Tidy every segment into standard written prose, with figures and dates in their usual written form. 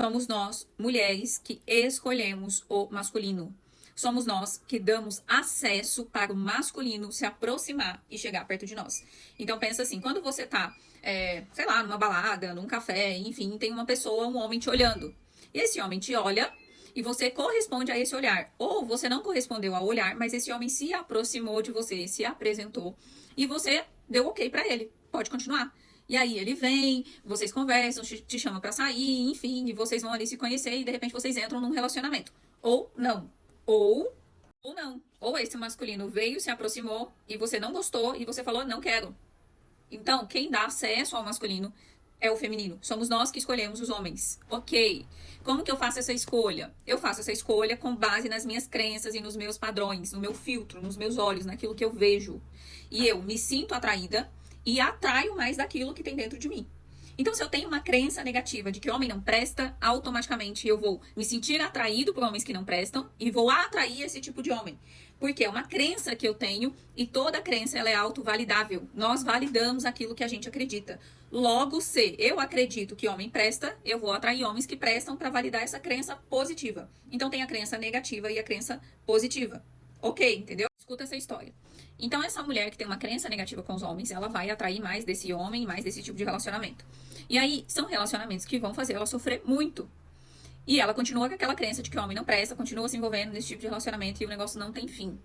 Somos nós, mulheres, que escolhemos o masculino. Somos nós que damos acesso para o masculino se aproximar e chegar perto de nós. Então pensa assim, quando você tá, sei lá, numa balada, num café, enfim, tem uma pessoa, um homem te olhando. E esse homem te olha e você corresponde a esse olhar. Ou você não correspondeu ao olhar, mas esse homem se aproximou de você, se apresentou e você deu ok para ele. Pode continuar. E aí ele vem, vocês conversam, te chama pra sair, enfim, e vocês vão ali se conhecer e de repente vocês entram num relacionamento. Ou não. Ou não. Ou esse masculino veio, se aproximou e você não gostou e você falou, não quero. Então, quem dá acesso ao masculino é o feminino. Somos nós que escolhemos os homens. Ok. Como que eu faço essa escolha? Eu faço essa escolha com base nas minhas crenças e nos meus padrões, no meu filtro, nos meus olhos, naquilo que eu vejo. E eu me sinto atraída e atraio mais daquilo que tem dentro de mim. Então, se eu tenho uma crença negativa de que homem não presta, automaticamente eu vou me sentir atraído por homens que não prestam e vou atrair esse tipo de homem. Porque é uma crença que eu tenho e toda crença ela é autovalidável. Nós validamos aquilo que a gente acredita. Logo, se eu acredito que homem presta, eu vou atrair homens que prestam para validar essa crença positiva. Então, tem a crença negativa e a crença positiva. Ok, entendeu? Escuta essa história. Então, essa mulher que tem uma crença negativa com os homens, ela vai atrair mais desse homem, mais desse tipo de relacionamento. E aí, são relacionamentos que vão fazer ela sofrer muito. E ela continua com aquela crença de que o homem não presta, continua se envolvendo nesse tipo de relacionamento e o negócio não tem fim.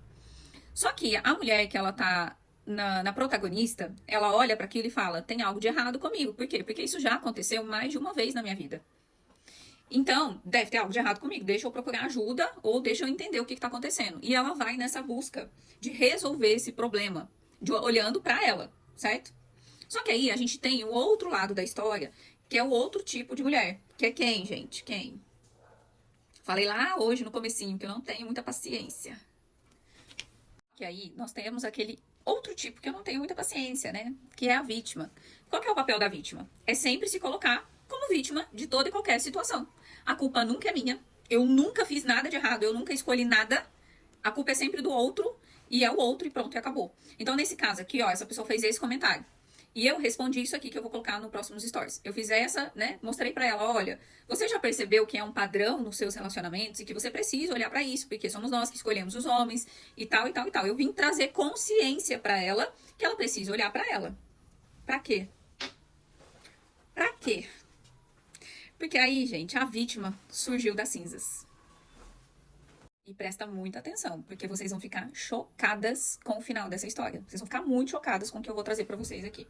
Só que a mulher que ela tá na protagonista, ela olha para aquilo e fala, tem algo de errado comigo. Por quê? Porque isso já aconteceu mais de uma vez na minha vida. Então, deve ter algo de errado comigo. Deixa eu procurar ajuda ou deixa eu entender o que está acontecendo. E ela vai nessa busca de resolver esse problema, olhando para ela, certo? Só que aí a gente tem o outro lado da história, que é o outro tipo de mulher. Que é quem, gente? Quem? Falei lá hoje no comecinho que eu não tenho muita paciência. Que aí nós temos aquele outro tipo que eu não tenho muita paciência, né? Que é a vítima. Qual que é o papel da vítima? É sempre se colocar como vítima de toda e qualquer situação. A culpa nunca é minha. Eu nunca fiz nada de errado. Eu nunca escolhi nada. A culpa é sempre do outro. E é o outro e pronto, e acabou. Então, nesse caso aqui, ó, essa pessoa fez esse comentário. E eu respondi isso aqui que eu vou colocar no próximo stories. Eu fiz essa, né? Mostrei pra ela, olha, você já percebeu que é um padrão nos seus relacionamentos e que você precisa olhar pra isso, porque somos nós que escolhemos os homens e tal e tal e tal. Eu vim trazer consciência pra ela que ela precisa olhar pra ela. Pra quê? Pra quê? Porque aí, gente, a vítima surgiu das cinzas. E presta muita atenção, porque vocês vão ficar chocadas com o final dessa história. Vocês vão ficar muito chocadas com o que eu vou trazer pra vocês aqui.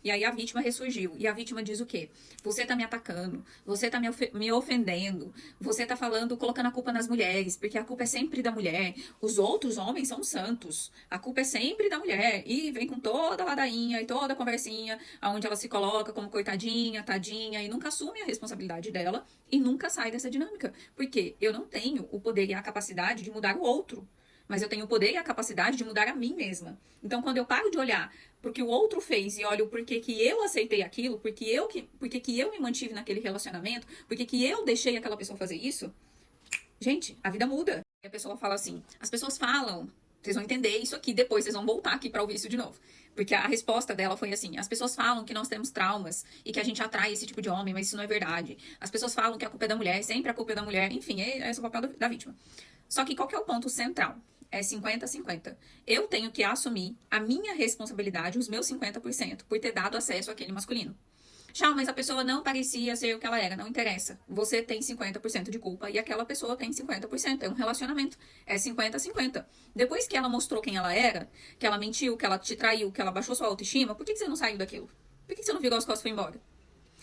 E aí a vítima ressurgiu. E a vítima diz o quê? Você tá me atacando, você tá me ofendendo, você tá falando, colocando a culpa nas mulheres, porque a culpa é sempre da mulher. Os outros homens são santos. A culpa é sempre da mulher. E vem com toda a ladainha e toda a conversinha, onde ela se coloca como coitadinha, tadinha, e nunca assume a responsabilidade dela e nunca sai dessa dinâmica. Porque eu não tenho o poder e a capacidade de mudar o outro. Mas eu tenho o poder e a capacidade de mudar a mim mesma. Então, quando eu paro de olhar porque o outro fez e olho o porquê que eu aceitei aquilo, porque que eu me mantive naquele relacionamento, porque que eu deixei aquela pessoa fazer isso, gente, a vida muda. E a pessoa fala assim, as pessoas falam, vocês vão entender isso aqui, depois vocês vão voltar aqui para ouvir isso de novo. Porque a resposta dela foi assim, as pessoas falam que nós temos traumas e que a gente atrai esse tipo de homem, mas isso não é verdade. As pessoas falam que a culpa é da mulher, sempre a culpa é da mulher, enfim, esse é o papel da vítima. Só que qual que é o ponto central? É 50-50. Eu tenho que assumir a minha responsabilidade, os meus 50%, por ter dado acesso àquele masculino. Tchau, mas a pessoa não parecia ser o que ela era. Não interessa. Você tem 50% de culpa e aquela pessoa tem 50%. É um relacionamento. É 50-50. Depois que ela mostrou quem ela era, que ela mentiu, que ela te traiu, que ela baixou sua autoestima, por que você não saiu daquilo? Por que você não virou as costas e foi embora?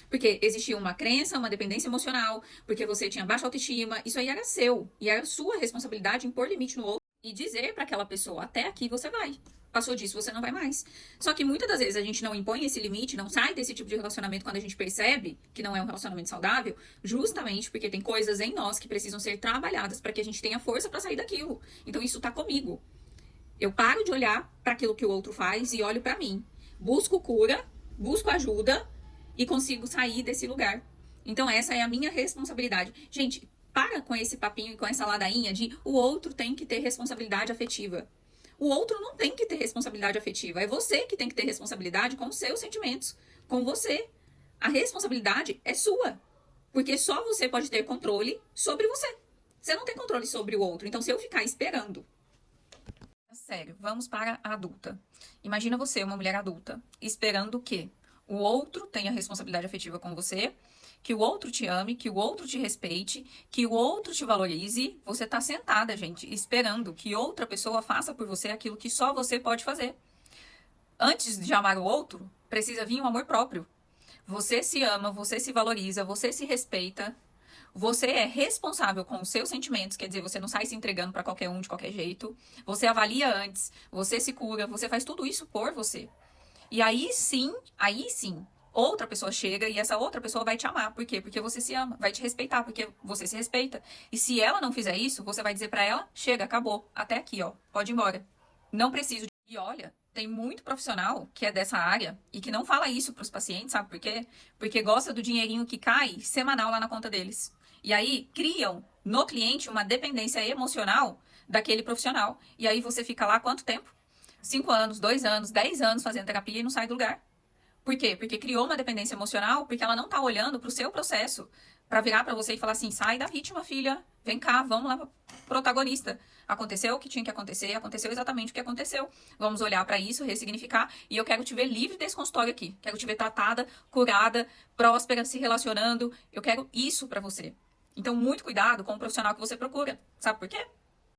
Porque existia uma crença, uma dependência emocional, porque você tinha baixa autoestima. Isso aí era seu. E era sua responsabilidade impor limite no outro e dizer para aquela pessoa, até aqui você vai. Passou disso, você não vai mais. Só que muitas das vezes a gente não impõe esse limite, não sai desse tipo de relacionamento quando a gente percebe que não é um relacionamento saudável, justamente porque tem coisas em nós que precisam ser trabalhadas para que a gente tenha força para sair daquilo. Então isso tá comigo. Eu paro de olhar para aquilo que o outro faz e olho para mim. Busco cura, busco ajuda e consigo sair desse lugar. Então essa é a minha responsabilidade. Gente, para com esse papinho e com essa ladainha de o outro tem que ter responsabilidade afetiva. O outro não tem que ter responsabilidade afetiva. É você que tem que ter responsabilidade com os seus sentimentos, com você. A responsabilidade é sua. Porque só você pode ter controle sobre você. Você não tem controle sobre o outro. Então, se eu ficar esperando. Sério, vamos para a adulta. Imagina você, uma mulher adulta, esperando que o outro tenha responsabilidade afetiva com você, que o outro te ame, que o outro te respeite, que o outro te valorize. Você tá sentada, gente, esperando que outra pessoa faça por você aquilo que só você pode fazer. Antes de amar o outro, precisa vir um amor próprio. Você se ama, você se valoriza, você se respeita. Você é responsável com os seus sentimentos, quer dizer, você não sai se entregando para qualquer um de qualquer jeito. Você avalia antes, você se cura, você faz tudo isso por você. E aí sim, outra pessoa chega e essa outra pessoa vai te amar. Por quê? Porque você se ama, vai te respeitar, porque você se respeita. E se ela não fizer isso, você vai dizer para ela: chega, acabou, até aqui, ó, pode ir embora. Não preciso. E olha, tem muito profissional que é dessa área e que não fala isso para os pacientes, sabe por quê? Porque gosta do dinheirinho que cai semanal lá na conta deles. E aí criam no cliente uma dependência emocional daquele profissional. E aí você fica lá quanto tempo? 5 anos, 2 anos, 10 anos fazendo terapia e não sai do lugar. Por quê? Porque criou uma dependência emocional, porque ela não tá olhando pro seu processo para virar para você e falar assim: sai da vítima, filha, vem cá, vamos lá, protagonista. Aconteceu o que tinha que acontecer, aconteceu exatamente o que aconteceu. Vamos olhar para isso, ressignificar, e eu quero te ver livre desse consultório aqui. Quero te ver tratada, curada, próspera, se relacionando. Eu quero isso para você. Então, muito cuidado com o profissional que você procura. Sabe por quê?